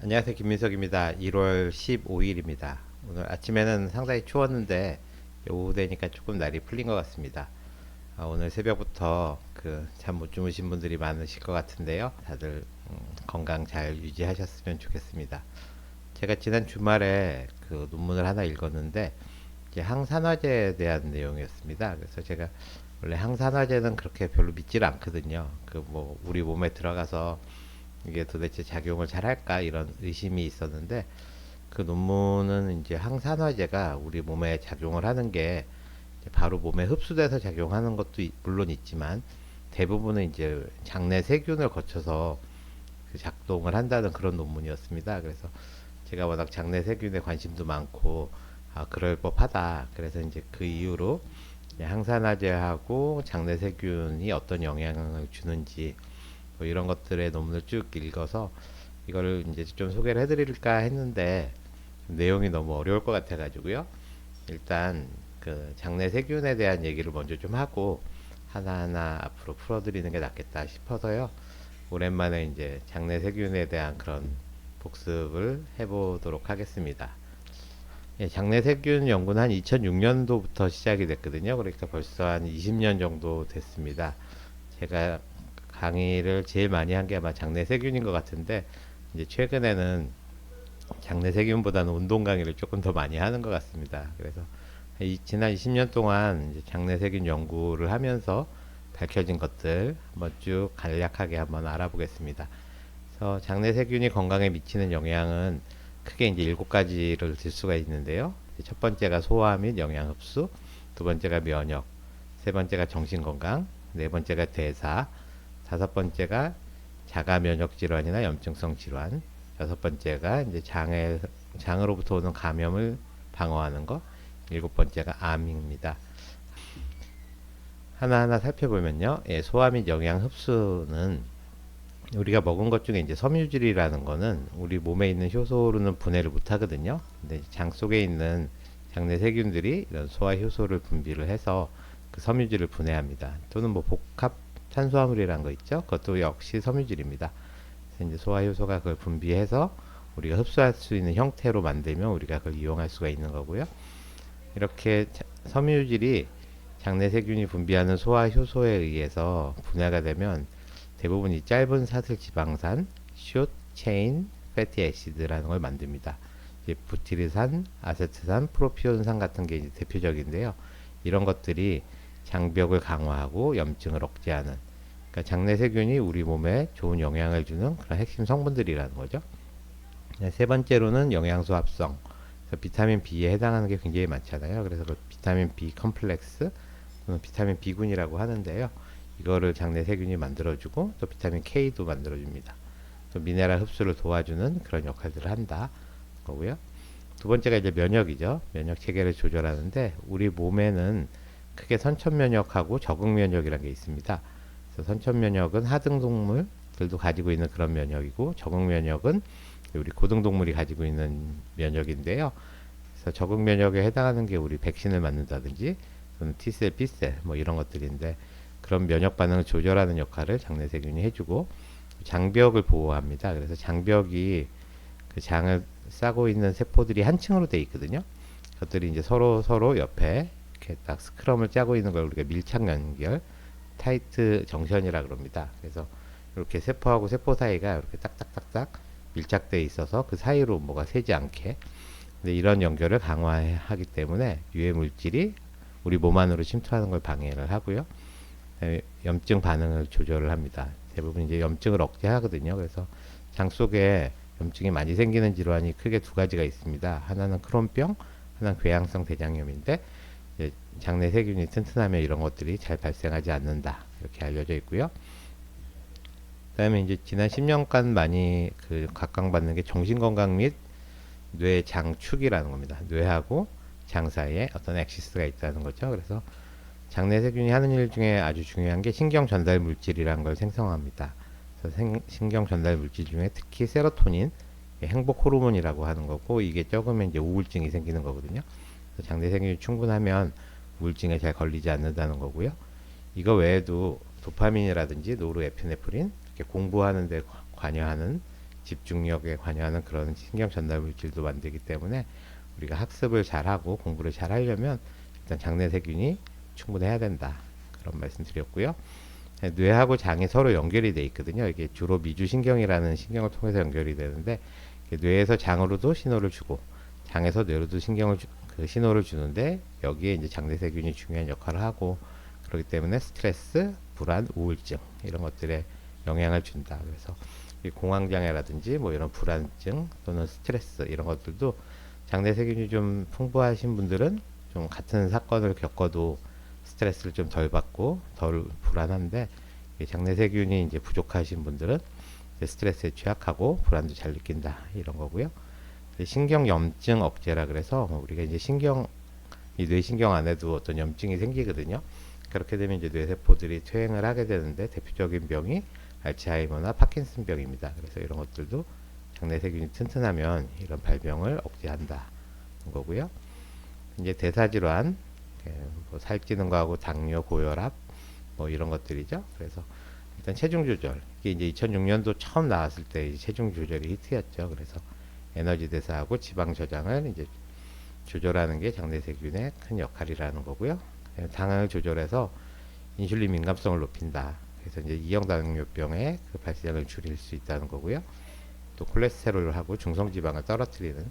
안녕하세요. 김민석입니다. 1월 15일입니다. 오늘 아침에는 상당히 추웠는데 오후 되니까 조금 날이 풀린 것 같습니다. 오늘 새벽부터 그 잠 못 주무신 분들이 많으실 것 같은데요. 다들 건강 잘 유지하셨으면 좋겠습니다. 제가 지난 주말에 그 논문을 하나 읽었는데 이제 항산화제에 대한 내용이었습니다. 그래서 제가 원래 항산화제는 그렇게 별로 믿질 않거든요. 그 뭐 우리 몸에 들어가서 이게 도대체 작용을 잘 할까 이런 의심이 있었는데 그 논문은 이제 항산화제가 우리 몸에 작용을 하는 게 바로 몸에 흡수돼서 작용하는 것도 물론 있지만 대부분은 이제 장내 세균을 거쳐서 그 작동을 한다는 그런 논문이었습니다. 그래서 제가 워낙 장내 세균에 관심도 많고 그럴 법하다. 그래서 이제 그 이후로 항산화제하고 장내 세균이 어떤 영향을 주는지 뭐 이런 것들의 논문을 쭉 읽어서 이거를 이제 좀 소개를 해드릴까 했는데 내용이 너무 어려울 것 같아가지고요. 일단 그 장내 세균에 대한 얘기를 먼저 좀 하고 하나하나 앞으로 풀어드리는 게 낫겠다 싶어서요. 오랜만에 이제 장내 세균에 대한 그런 복습을 해보도록 하겠습니다. 예, 장내 세균 연구는 한 2006년도부터 시작이 됐거든요. 그러니까 벌써 한 20년 정도 됐습니다. 제가 강의를 제일 많이 한 게 아마 장내 세균인 것 같은데 이제 최근에는 장내 세균보다는 운동 강의를 조금 더 많이 하는 것 같습니다. 그래서 지난 20년 동안 이제 장내 세균 연구를 하면서 밝혀진 것들 한번 쭉 간략하게 한번 알아보겠습니다. 그래서 장내 세균이 건강에 미치는 영향은 크게 이제 7가지를 들 수가 있는데요. 첫 번째가 소화 및 영양 흡수, 두 번째가 면역, 세 번째가 정신 건강, 네 번째가 대사, 다섯 번째가 자가 면역 질환이나 염증성 질환, 여섯 번째가 이제 장으로부터 오는 감염을 방어하는 것, 일곱 번째가 암입니다. 하나하나 살펴보면요. 예, 소화 및 영양 흡수는 우리가 먹은 것 중에 이제 섬유질이라는 거는 우리 몸에 있는 효소로는 분해를 못 하거든요. 근데 장 속에 있는 장내 세균들이 이런 소화 효소를 분비를 해서 그 섬유질을 분해합니다. 또는 뭐 복합 탄수화물이라는 거 있죠. 그것도 역시 섬유질입니다. 그래서 이제 소화 효소가 그걸 분비해서 우리가 흡수할 수 있는 형태로 만들면 우리가 그걸 이용할 수가 있는 거고요. 이렇게 섬유질이 장내 세균이 분비하는 소화 효소에 의해서 분해가 되면 대부분 이 짧은 사슬 지방산, 숏 체인 패티 애시드라는 걸 만듭니다. 이제 부티르산, 아세트산, 프로피온산 같은 게 이제 대표적인데요. 이런 것들이 장벽을 강화하고 염증을 억제하는, 그러니까 장내 세균이 우리 몸에 좋은 영향을 주는 그런 핵심 성분들이라는 거죠. 세 번째로는 영양소 합성. 그래서 비타민 B에 해당하는 게 굉장히 많잖아요. 그래서 그 비타민 B 컴플렉스 또는 비타민 B군이라고 하는데요. 이거를 장내 세균이 만들어주고 또 비타민 K도 만들어줍니다. 또 미네랄 흡수를 도와주는 그런 역할들을 한다 거고요. 두 번째가 이제 면역이죠. 면역 체계를 조절하는데 우리 몸에는 크게 선천 면역하고 적응 면역이라는 게 있습니다. 그래서 선천 면역은 하등 동물들도 가지고 있는 그런 면역이고 적응 면역은 우리 고등 동물이 가지고 있는 면역인데요. 그래서 적응 면역에 해당하는 게 우리 백신을 맞는다든지 또는 T셀, B셀 뭐 이런 것들인데 그런 면역 반응을 조절하는 역할을 장내 세균이 해주고 장벽을 보호합니다. 그래서 장벽이 그 장을 싸고 있는 세포들이 한 층으로 돼 있거든요. 그것들이 이제 서로 옆에 이렇게 딱 스크럼을 짜고 있는 걸 우리가 밀착 연결, 타이트 정션이라 그럽니다. 그래서 이렇게 세포하고 세포 사이가 이렇게 딱딱딱딱 밀착되어 있어서 그 사이로 뭐가 새지 않게. 근데 이런 연결을 강화하기 때문에 유해 물질이 우리 몸 안으로 침투하는 걸 방해를 하고요. 염증 반응을 조절을 합니다. 대부분 이제 염증을 억제하거든요. 그래서 장 속에 염증이 많이 생기는 질환이 크게 두 가지가 있습니다. 하나는 크론병, 하나는 궤양성 대장염인데 장내 세균이 튼튼하면 이런 것들이 잘 발생하지 않는다. 이렇게 알려져 있고요. 그다음에 이제 지난 10년간 많이 그 각광받는 게 정신건강 및 뇌 장축이라는 겁니다. 뇌하고 장 사이에 어떤 엑시스가 있다는 거죠. 그래서 장내 세균이 하는 일 중에 아주 중요한 게 신경 전달 물질이라는 걸 생성합니다. 그래서 신경 전달 물질 중에 특히 세로토닌, 행복 호르몬이라고 하는 거고 이게 적으면 이제 우울증이 생기는 거거든요. 그래서 장내 세균이 충분하면 우울증에 잘 걸리지 않는다는 거고요. 이거 외에도 도파민이라든지 노르에피네프린 이렇게 공부하는 데 관여하는 집중력에 관여하는 그런 신경 전달 물질도 만들기 때문에 우리가 학습을 잘하고 공부를 잘 하려면 일단 장내 세균이 충분해야 된다. 그런 말씀 드렸고요. 뇌하고 장이 서로 연결이 돼 있거든요. 이게 주로 미주신경이라는 신경을 통해서 연결이 되는데 뇌에서 장으로도 신호를 주고 장에서 뇌로도 그 신호를 주는데 여기에 이제 장내 세균이 중요한 역할을 하고 그렇기 때문에 스트레스, 불안, 우울증 이런 것들에 영향을 준다. 그래서 이 공황장애라든지 뭐 이런 불안증 또는 스트레스 이런 것들도 장내 세균이 좀 풍부하신 분들은 좀 같은 사건을 겪어도 스트레스를 좀 덜 받고 덜 불안한데 장내 세균이 이제 부족하신 분들은 이제 스트레스에 취약하고 불안도 잘 느낀다 이런 거고요. 신경 염증 억제라 그래서 우리가 이제 이 뇌신경 안에도 어떤 염증이 생기거든요. 그렇게 되면 이제 뇌세포들이 퇴행을 하게 되는데 대표적인 병이 알츠하이머나 파킨슨병입니다. 그래서 이런 것들도 장내 세균이 튼튼하면 이런 발병을 억제한다 거고요. 이제 대사질환, 뭐 살찌는 거하고 당뇨, 고혈압 뭐 이런 것들이죠. 그래서 일단 체중 조절, 이게 이제 2006년도 처음 나왔을 때 체중 조절이 히트였죠. 그래서 에너지 대사하고 지방 저장을 이제 조절하는 게 장내 세균의 큰 역할이라는 거고요. 당을 조절해서 인슐린 민감성을 높인다. 그래서 이제 이형 당뇨병의 그 발생을 줄일 수 있다는 거고요. 또 콜레스테롤하고 중성지방을 떨어뜨리는,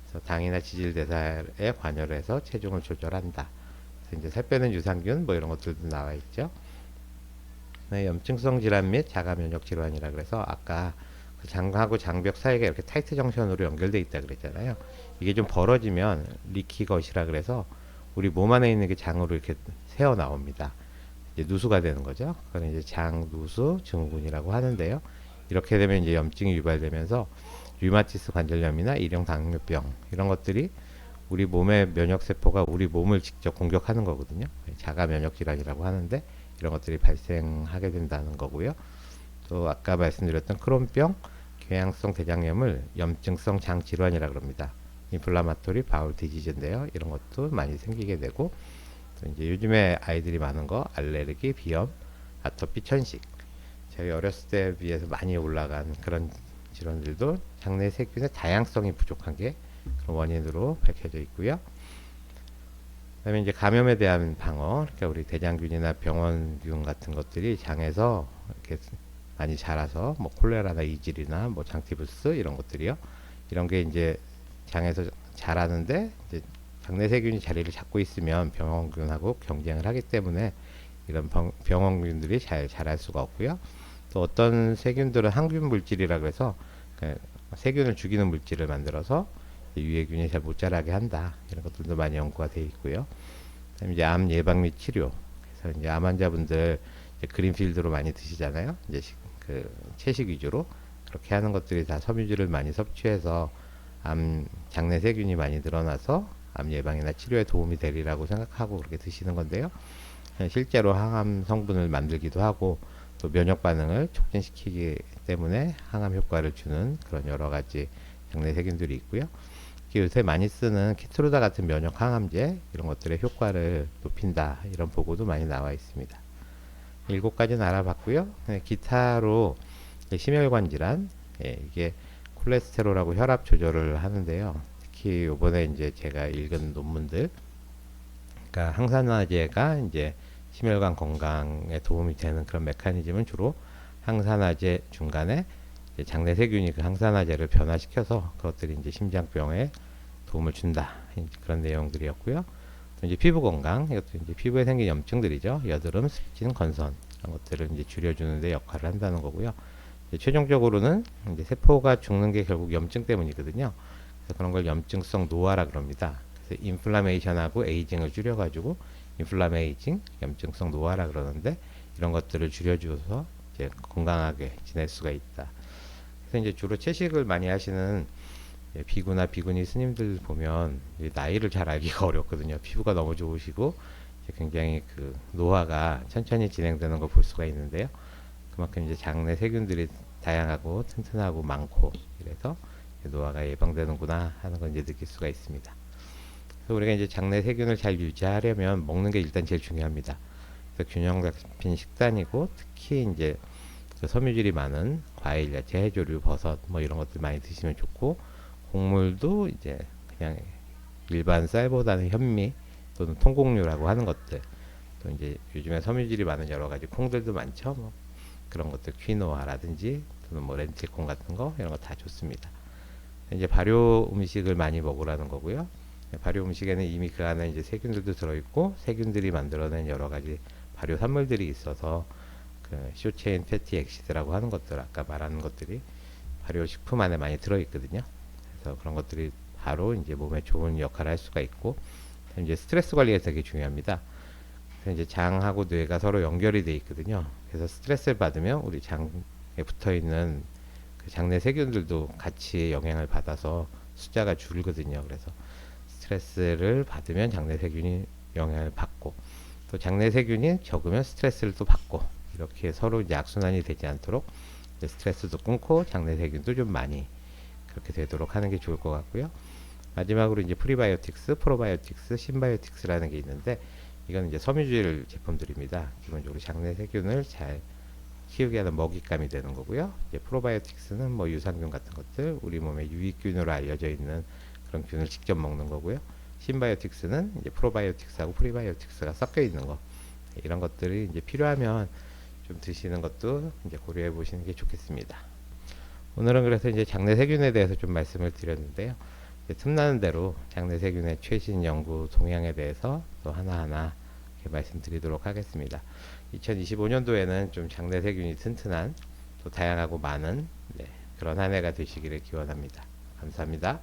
그래서 당이나 지질 대사에 관여를 해서 체중을 조절한다. 그래서 이제 살 빼는 유산균 뭐 이런 것들도 나와 있죠. 네, 염증성 질환 및 자가 면역 질환이라 그래서 아까 그 장하고 장벽 사이가 이렇게 타이트 정션으로 연결되어 있다 그랬잖아요. 이게 좀 벌어지면 리키것이라 그래서 우리 몸 안에 있는 게 장으로 이렇게 새어 나옵니다. 이제 누수가 되는 거죠. 그건 이제 장 누수 증후군이라고 하는데요. 이렇게 되면 이제 염증이 유발되면서 류마티스 관절염이나 일형 당뇨병 이런 것들이 우리 몸의 면역 세포가 우리 몸을 직접 공격하는 거거든요. 자가 면역 질환이라고 하는데 이런 것들이 발생하게 된다는 거고요. 또 아까 말씀드렸던 크론병, 궤양성 대장염을 염증성 장 질환이라 그럽니다. 인플라마토리 바울 디지즈인데요. 이런 것도 많이 생기게 되고, 또 이제 요즘에 아이들이 많은 거 알레르기, 비염, 아토피, 천식. 저희 어렸을 때에 비해서 많이 올라간 그런 질환들도 장내 세균의 다양성이 부족한 게 그런 원인으로 밝혀져 있고요. 그다음에 이제 감염에 대한 방어, 그러니까 우리 대장균이나 병원균 같은 것들이 장에서 이렇게 많이 자라서 뭐 콜레라나 이질이나 뭐 장티푸스 이런 것들이요. 이런 게 이제 장에서 자라는데 이제 장내 세균이 자리를 잡고 있으면 병원균하고 경쟁을 하기 때문에 이런 병원균들이 잘 자랄 수가 없고요. 또 어떤 세균들은 항균 물질이라 그래서 세균을 죽이는 물질을 만들어서 유해균이 잘 못 자라게 한다. 이런 것들도 많이 연구가 되어 있고요. 그다음에 이제 암 예방 및 치료. 그래서 이제 암 환자분들 이제 그린필드로 많이 드시잖아요. 이제 그 채식 위주로 그렇게 하는 것들이 다 섬유질을 많이 섭취해서 암 장내 세균이 많이 늘어나서 암 예방이나 치료에 도움이 되리라고 생각하고 그렇게 드시는 건데요. 실제로 항암 성분을 만들기도 하고 또 면역 반응을 촉진시키기 때문에 항암 효과를 주는 그런 여러 가지 장내 세균들이 있고요. 요새 많이 쓰는 키트루다 같은 면역 항암제 이런 것들의 효과를 높인다 이런 보고도 많이 나와 있습니다. 7가지는 알아봤고요. 기타로 심혈관 질환, 이게 콜레스테롤하고 혈압 조절을 하는데요. 특히 이번에 이제 제가 읽은 논문들, 그러니까 항산화제가 이제 심혈관 건강에 도움이 되는 그런 메커니즘은 주로 항산화제 중간에 장내 세균이 그 항산화제를 변화시켜서 그것들이 이제 심장병에 도움을 준다. 그런 내용들이었고요. 또 이제 피부 건강, 이것도 이제 피부에 생긴 염증들이죠. 여드름, 습진, 건선 이런 것들을 이제 줄여주는 데 역할을 한다는 거고요. 최종적으로는 이제 세포가 죽는 게 결국 염증 때문이거든요. 그래서 그런 걸 염증성 노화라 그럽니다. 그래서 인플라메이션하고 에이징을 줄여가지고 인플라메이징, 염증성 노화라 그러는데 이런 것들을 줄여줘서 이제 건강하게 지낼 수가 있다. 그래서 이제 주로 채식을 많이 하시는 비구나 비구니 스님들 보면 나이를 잘 알기가 어렵거든요. 피부가 너무 좋으시고 굉장히 그 노화가 천천히 진행되는 걸 볼 수가 있는데요. 그만큼 이제 장내 세균들이 다양하고 튼튼하고 많고 이래서 노화가 예방되는구나 하는 걸 이제 느낄 수가 있습니다. 그래서 우리가 이제 장내 세균을 잘 유지하려면 먹는 게 일단 제일 중요합니다. 그래서 균형 잡힌 식단이고 특히 이제 섬유질이 많은 과일, 야채, 해조류, 버섯 뭐 이런 것들 많이 드시면 좋고, 곡물도 이제 그냥 일반 쌀보다는 현미 또는 통곡류라고 하는 것들, 또 이제 요즘에 섬유질이 많은 여러 가지 콩들도 많죠. 뭐 그런 것들 퀴노아라든지 또는 뭐 렌틸콩 같은 거 이런 거 다 좋습니다. 이제 발효 음식을 많이 먹으라는 거고요. 발효 음식에는 이미 그 안에 이제 세균들도 들어있고 세균들이 만들어낸 여러 가지 발효 산물들이 있어서 그 쇼체인 패티 엑시드라고 하는 것들, 아까 말하는 것들이 발효 식품 안에 많이 들어있거든요. 그래서 그런 것들이 바로 이제 몸에 좋은 역할을 할 수가 있고, 이제 스트레스 관리가 되게 중요합니다. 그래서 이제 장하고 뇌가 서로 연결이 돼 있거든요. 그래서 스트레스를 받으면 우리 장에 붙어 있는 그 장내 세균들도 같이 영향을 받아서 숫자가 줄거든요. 그래서 스트레스를 받으면 장내 세균이 영향을 받고, 또 장내 세균이 적으면 스트레스를 또 받고, 이렇게 서로 이제 악순환이 되지 않도록 스트레스도 끊고 장내 세균도 좀 많이 그렇게 되도록 하는 게 좋을 것 같고요. 마지막으로 이제 프리바이오틱스, 프로바이오틱스, 신바이오틱스라는 게 있는데, 이건 이제 섬유질 제품들입니다. 기본적으로 장내 세균을 잘 키우게 하는 먹잇감이 되는 거고요. 이제 프로바이오틱스는 뭐 유산균 같은 것들, 우리 몸에 유익균으로 알려져 있는 그런 균을 직접 먹는 거고요. 신바이오틱스는 이제 프로바이오틱스하고 프리바이오틱스가 섞여 있는 거. 이런 것들이 이제 필요하면 좀 드시는 것도 이제 고려해 보시는 게 좋겠습니다. 오늘은 그래서 이제 장내 세균에 대해서 좀 말씀을 드렸는데요. 틈나는 대로 장내 세균의 최신 연구 동향에 대해서 또 하나하나 이렇게 말씀드리도록 하겠습니다. 2025년도에는 좀 장내 세균이 튼튼한 또 다양하고 많은 그런 한 해가 되시기를 기원합니다. 감사합니다.